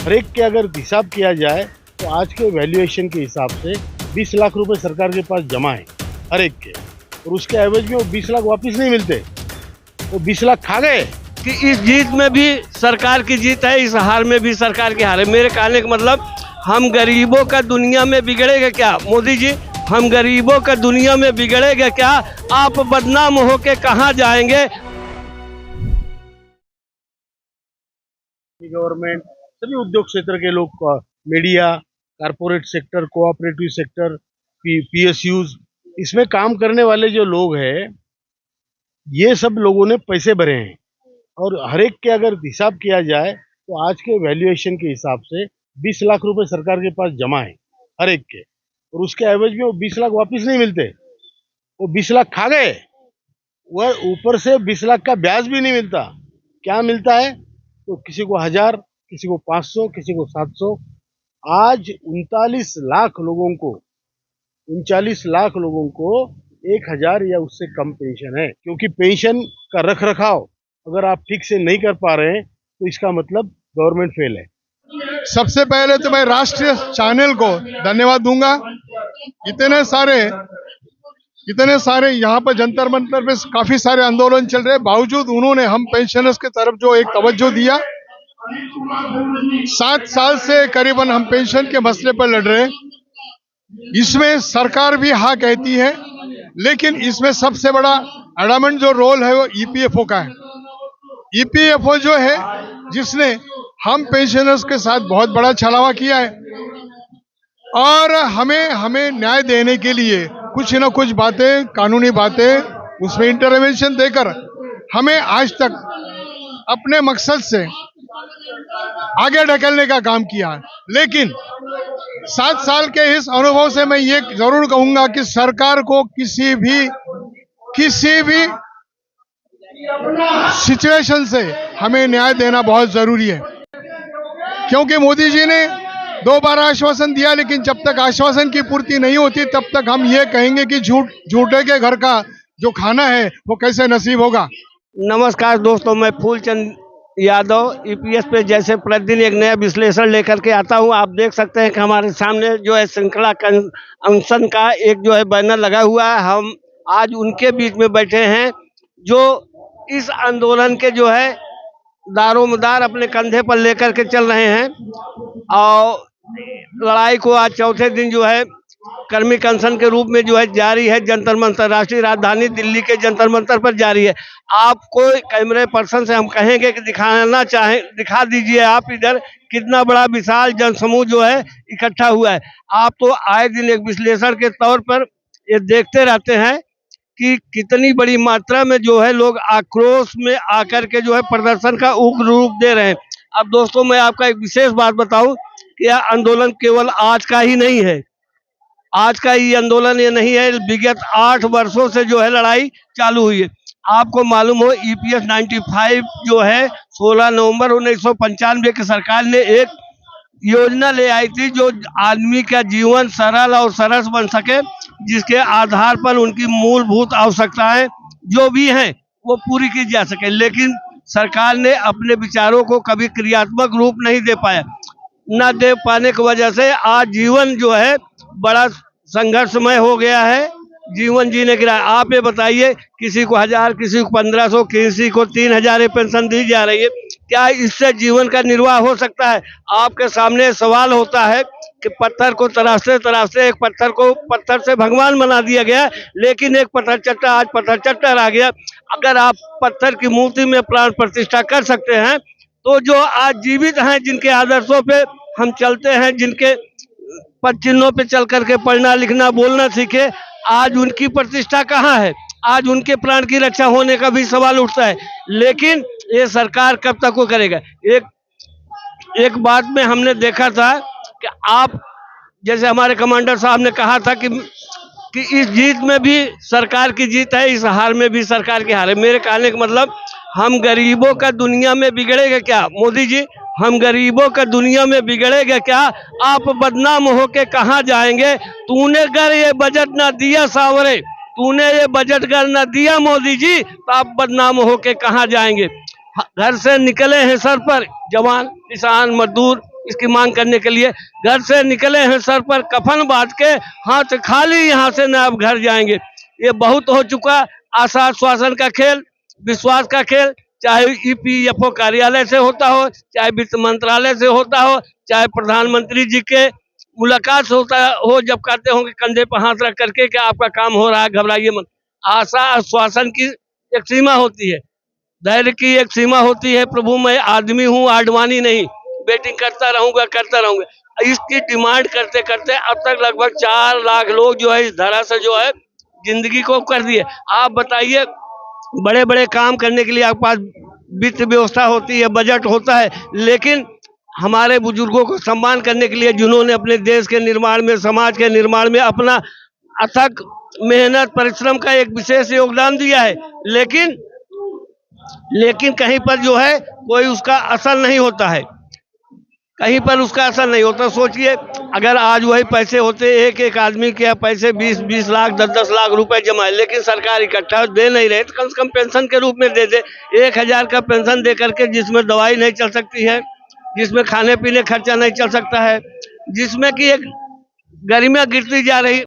हर एक के अगर हिसाब किया जाए तो आज के वैल्यूएशन के हिसाब से 20 लाख रुपए सरकार के पास जमा है हर एक के, और उसके एवरेज में वो 20 लाख वापस नहीं मिलते, वो 20 लाख खा गए। कि इस जीत में भी सरकार की जीत है, इस हार में भी सरकार की हार है। मेरे कहने का मतलब, हम गरीबों का दुनिया में बिगड़ेगा क्या मोदी जी, हम गरीबों का दुनिया में बिगड़ेगा क्या, आप बदनाम होके कहाँ जाएंगे। गवर्नमेंट, सभी उद्योग क्षेत्र के लोग, media, corporate sector, cooperative sector, PSUs, इसमें काम करने वाले जो लोग हैं, ये सब लोगों ने पैसे भरे हैं, और हर एक के अगर हिसाब किया जाए तो आज के वैल्यूएशन के हिसाब से 20 लाख रुपए सरकार के पास जमा है हर एक के, और उसके एवरेज में वो 20 लाख वापस नहीं मिलते, वो 20 लाख खा गए। वह ऊपर से 20 लाख का ब्याज भी नहीं मिलता। क्या मिलता है? तो किसी को 1000, किसी को 500, किसी को 700। आज 39 लाख लोगों को 1000 या उससे कम पेंशन है, क्योंकि पेंशन का रख रखाव अगर आप ठीक से नहीं कर पा रहे हैं तो इसका मतलब गवर्नमेंट फेल है। सबसे पहले तो मैं राष्ट्रीय चैनल को धन्यवाद दूंगा। इतने सारे यहाँ पर जंतर मंतर पे काफी सारे आंदोलन चल रहे, बावजूद उन्होंने हम पेंशनर्स की तरफ जो एक तवज्जो दिया। 7 साल से करीबन हम पेंशन के मसले पर लड़ रहे हैं। इसमें सरकार भी हाँ कहती है, लेकिन इसमें सबसे बड़ा एडामेंट जो रोल है वो ईपीएफओ का है। ईपीएफओ जो है, जिसने हम पेंशनर्स के साथ बहुत बड़ा छलावा किया है, और हमें न्याय देने के लिए कुछ न कुछ बातें, कानूनी बातें, उसमें इंटरवेंशन देकर हमें आज तक अपने मकसद से आगे ढकेलने का काम किया है। लेकिन 7 साल के इस अनुभव से मैं ये जरूर कहूंगा कि सरकार को किसी भी सिचुएशन से हमें न्याय देना बहुत जरूरी है, क्योंकि मोदी जी ने 2 बार आश्वासन दिया, लेकिन जब तक आश्वासन की पूर्ति नहीं होती तब तक हम ये कहेंगे कि झूठे के घर का जो खाना है वो कैसे नसीब होगा। नमस्कार दोस्तों, मैं फूलचंद यादव ईपीएस पे जैसे प्रतिदिन एक नया विश्लेषण लेकर के आता हूं। आप देख सकते हैं कि हमारे सामने जो है श्रृंखला अनशन का एक जो है बैनर लगा हुआ है। हम आज उनके बीच में बैठे हैं जो इस आंदोलन के जो है दारोमदार अपने कंधे पर लेकर के चल रहे हैं, और लड़ाई को आज चौथे दिन जो है कर्मी अनशन के रूप में जो है जारी है। जंतर मंतर, राष्ट्रीय राजधानी दिल्ली के जंतर मंतर पर जारी है। आपको कैमरे पर्सन से हम कहेंगे कि दिखा दीजिए आप इधर कितना बड़ा विशाल जनसमूह जो है इकट्ठा हुआ है। आप तो आए दिन एक विश्लेषण के तौर पर ये देखते रहते हैं कि कितनी बड़ी मात्रा में जो है लोग आक्रोश में आकर के जो है प्रदर्शन का उग्र रूप दे रहे हैं। अब दोस्तों, मैं आपका एक विशेष बात बताऊं कि यह आंदोलन केवल आज का ही नहीं है, आज का ये आंदोलन ये नहीं है, विगत 8 वर्षों से जो है लड़ाई चालू हुई है। आपको मालूम हो, ईपीएस 95 जो है 16 नवंबर 1995 की सरकार ने एक योजना ले आई थी जो आदमी का जीवन सरल और सरस बन सके, जिसके आधार पर उनकी मूलभूत आवश्यकताएं जो भी हैं वो पूरी की जा सके। लेकिन सरकार ने अपने विचारों को कभी क्रियात्मक रूप नहीं दे पाया। न दे पाने की वजह से आज जीवन जो है बड़ा संघर्षमय हो गया है जीवन जीने के लिए। आप ये बताइए, किसी को 1000, किसी को 1500, किसी को 3000 पेंशन दी जा रही है। क्या इससे जीवन का निर्वाह हो सकता है? आपके सामने सवाल होता है कि पत्थर को तराशते तराशते एक पत्थर को पत्थर से भगवान बना दिया गया, लेकिन एक पत्थर चट्टा आज पत्थर चट्टा रह गया। अगर आप पत्थर की मूर्ति में प्राण प्रतिष्ठा कर सकते हैं, तो जो आज जीवित हैं, जिनके आदर्शों पे हम चलते हैं, जिनके पद चिन्हों पे चल करके पढ़ना लिखना बोलना सीखे, आज उनकी प्रतिष्ठा कहाँ है? आज उनके प्राण की रक्षा होने का भी सवाल उठता है। लेकिन ये सरकार कब तक वो करेगा? एक बात में हमने देखा था कि आप जैसे हमारे कमांडर साहब ने कहा था कि इस जीत में भी सरकार की जीत है, इस हार में भी सरकार की हार है। मेरे कहने का मतलब, हम गरीबों का दुनिया में बिगड़ेगा क्या मोदी जी, हम गरीबों का दुनिया में बिगड़ेगा क्या, आप बदनाम होके कहाँ जाएंगे? तूने अगर ये बजट ना दिया सावरे, तूने ये बजट अगर ना दिया मोदी जी, तो आप बदनाम होके कहाँ जाएंगे? घर से निकले हैं सर पर जवान, किसान, मजदूर, इसकी मांग करने के लिए घर से निकले हैं, सर पर कफन बांध के, हाथ खाली यहाँ से न अब घर जाएंगे। ये बहुत हो चुका आशा आश्वासन का खेल, विश्वास का खेल, चाहे ईपीएफओ कार्यालय से होता हो, चाहे वित्त मंत्रालय से होता हो, चाहे प्रधानमंत्री जी के मुलाकात होता हो, जब कहते होंगे कंधे पर हाथ रख करके कि आपका काम हो रहा है, घबराइए मत। आशा आश्वासन की एक सीमा होती है, धैर्य की एक सीमा होती है। प्रभु मैं आदमी हूँ, आडवाणी नहीं, वेटिंग करता रहूंगा। इसकी डिमांड करते करते अब तक लगभग 4 लाख लोग जो है इस धरा से जो है जिंदगी को कर दिए। आप बताइए, बड़े बड़े काम करने के लिए आपके पास वित्त व्यवस्था होती है, बजट होता है, लेकिन हमारे बुजुर्गों को सम्मान करने के लिए, जिन्होंने अपने देश के निर्माण में, समाज के निर्माण में अपना अथक मेहनत परिश्रम का एक विशेष योगदान दिया है, लेकिन कहीं पर जो है कोई उसका असर नहीं होता है, कहीं पर उसका असर नहीं होता। सोचिए, अगर आज वही पैसे होते, एक एक आदमी के पैसे 20-20 लाख 10-10 लाख रुपए जमा है, लेकिन सरकार इकट्ठा दे नहीं रहे, तो कम से कम पेंशन के रूप में दे दे। 1000 का पेंशन दे करके, जिसमें दवाई नहीं चल सकती है, जिसमें खाने पीने खर्चा नहीं चल सकता है, जिसमें कि एक गरिमा गिरती जा रही